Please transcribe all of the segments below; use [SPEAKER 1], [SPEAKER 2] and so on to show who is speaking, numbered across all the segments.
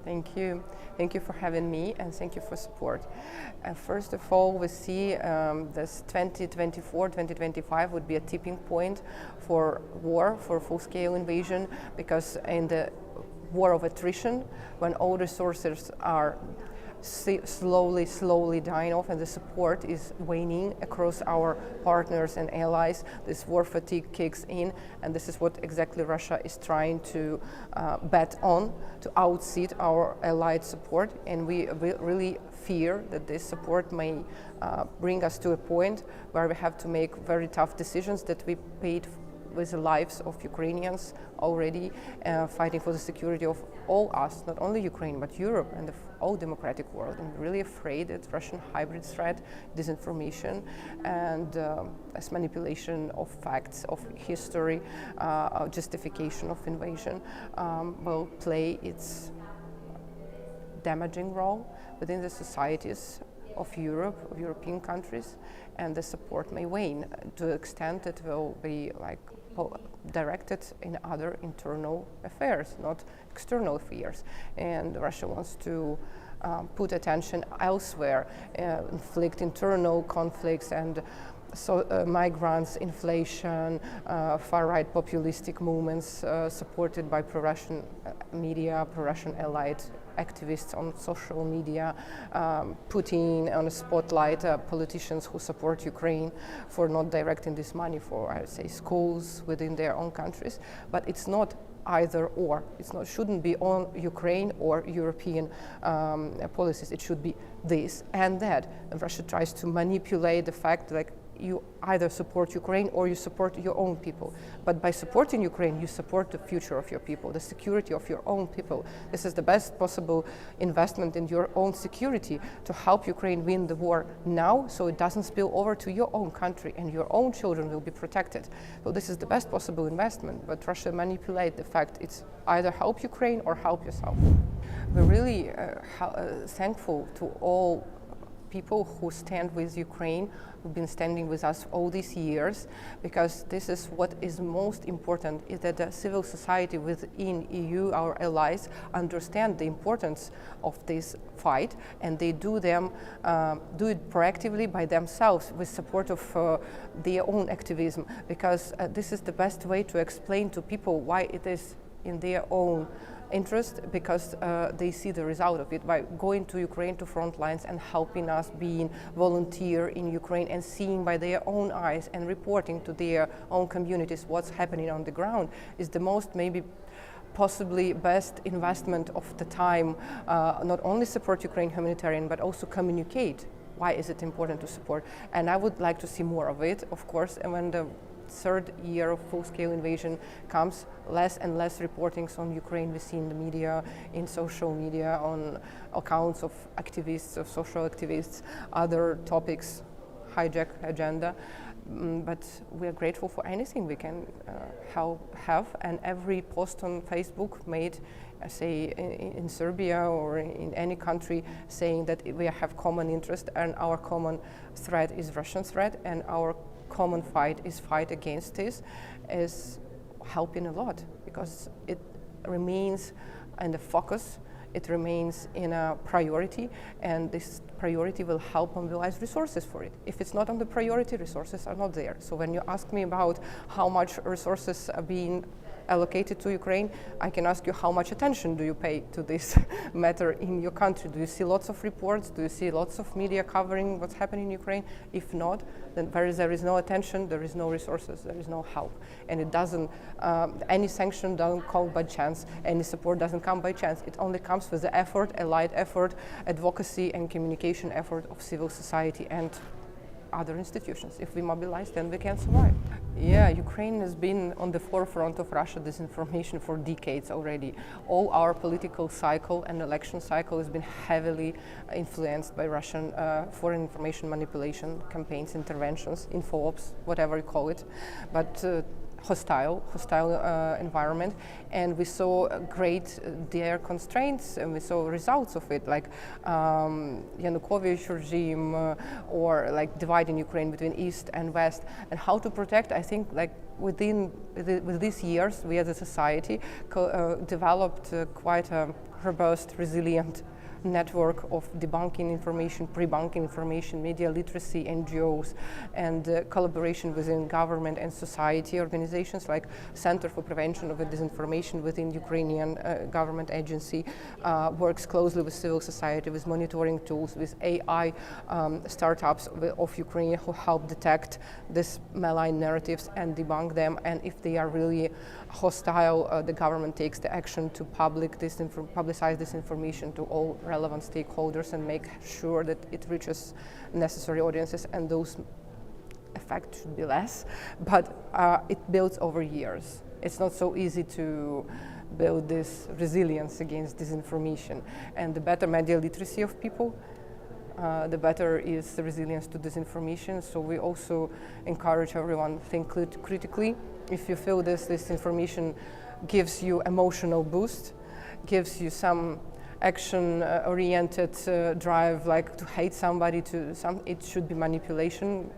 [SPEAKER 1] Thank you. Thank you for having me, and thank you for support. First of all, we see this 2024-2025 would be a tipping point for war, for full-scale invasion, because in the war of attrition, when all resources are slowly dying off and the support is waning across our partners and allies, this war fatigue kicks in, and this is what exactly Russia is trying to bet on, to outseat our allied support. And we really fear that this support may bring us to a point where we have to make very tough decisions that we paid with the lives of Ukrainians already, fighting for the security of all us, not only Ukraine, but Europe and the whole democratic world. And we're really afraid that Russian hybrid threat, disinformation, and as manipulation of facts, of history, justification of invasion will play its damaging role within the societies of Europe, of European countries, and the support may wane to the extent that will be directed in other internal affairs, not external affairs. And Russia wants to put attention elsewhere, inflict internal conflicts and migrants, inflation, far-right populistic movements supported by pro-Russian media, pro-Russian allied activists on social media, putting on a spotlight politicians who support Ukraine for not directing this money for, I would say, schools within their own countries. But it's not either or. Shouldn't be on Ukraine or European policies. It should be this and that. And Russia tries to manipulate the fact that you either support Ukraine or you support your own people. But by supporting Ukraine, you support the future of your people, the security of your own people. This is the best possible investment in your own security to help Ukraine win the war now, so it doesn't spill over to your own country and your own children will be protected. So this is the best possible investment, but Russia manipulates the fact it's either help Ukraine or help yourself. We're really thankful to all people who stand with Ukraine, who've been standing with us all these years, because this is what is most important, is that the civil society within EU, our allies, understand the importance of this fight, and they do it proactively by themselves with support of their own activism, because this is the best way to explain to people why it is in their own interest, because they see the result of it by going to Ukraine, to front lines, and helping us being volunteer in Ukraine and seeing by their own eyes and reporting to their own communities what's happening on the ground is the most maybe possibly best investment of the time. Not only support Ukraine humanitarian, but also communicate why is it important to support. And I would like to see more of it, of course, and when the third year of full-scale invasion comes, less and less reportings on Ukraine we see in the media, in social media, on accounts of activists, of social activists, other topics hijack agenda. But we are grateful for anything we can have, and every post on Facebook made, say, in Serbia or in any country, saying that we have common interest and our common threat is Russian threat, and our common fight is fight against this, is helping a lot, because it remains in the focus, it remains in a priority, and this priority will help mobilize resources for it. If it's not on the priority, resources are not there. So when you ask me about how much resources are being allocated to Ukraine, I can ask you how much attention do you pay to this matter in your country? Do you see lots of reports? Do you see lots of media covering what's happening in Ukraine? If not, then there is no attention, there is no resources, there is no help. And it doesn't, any sanction doesn't come by chance, any support doesn't come by chance. It only comes with the effort, allied effort, advocacy and communication effort of civil society and other institutions. If we mobilize, then we can survive. Yeah, Ukraine has been on the forefront of Russia disinformation for decades already. All our political cycle and election cycle has been heavily influenced by Russian foreign information manipulation campaigns, interventions, info-ops, whatever you call it. But hostile environment, and we saw great their constraints, and we saw results of it, like Yanukovych regime, or like dividing Ukraine between East and West, and how to protect. I think like with these years, we as a society developed quite a robust, resilient network of debunking information, pre-bunking information, media literacy, NGOs, and collaboration within government and society organizations like Center for Prevention of Disinformation within Ukrainian government agency works closely with civil society, with monitoring tools, with AI startups of Ukraine who help detect these malign narratives and debunk them, and if they are really hostile, the government takes the action to publicize this information to all relevant stakeholders and make sure that it reaches necessary audiences, and those effects should be less, but it builds over years. It's not so easy to build this resilience against disinformation, and the better media literacy of people, the better is the resilience to disinformation. So we also encourage everyone to think critically. If you feel this information gives you emotional boost, gives you some action-oriented drive, like to hate somebody, it should be manipulation,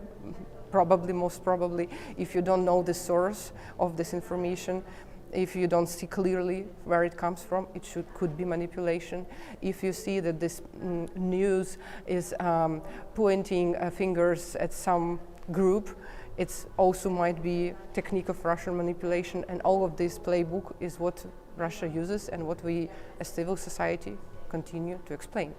[SPEAKER 1] most probably. If you don't know the source of this information, if you don't see clearly where it comes from, could be manipulation. If you see that this news is pointing fingers at some group, it also might be technique of Russian manipulation, and all of this playbook is what Russia uses and what we as civil society continue to explain.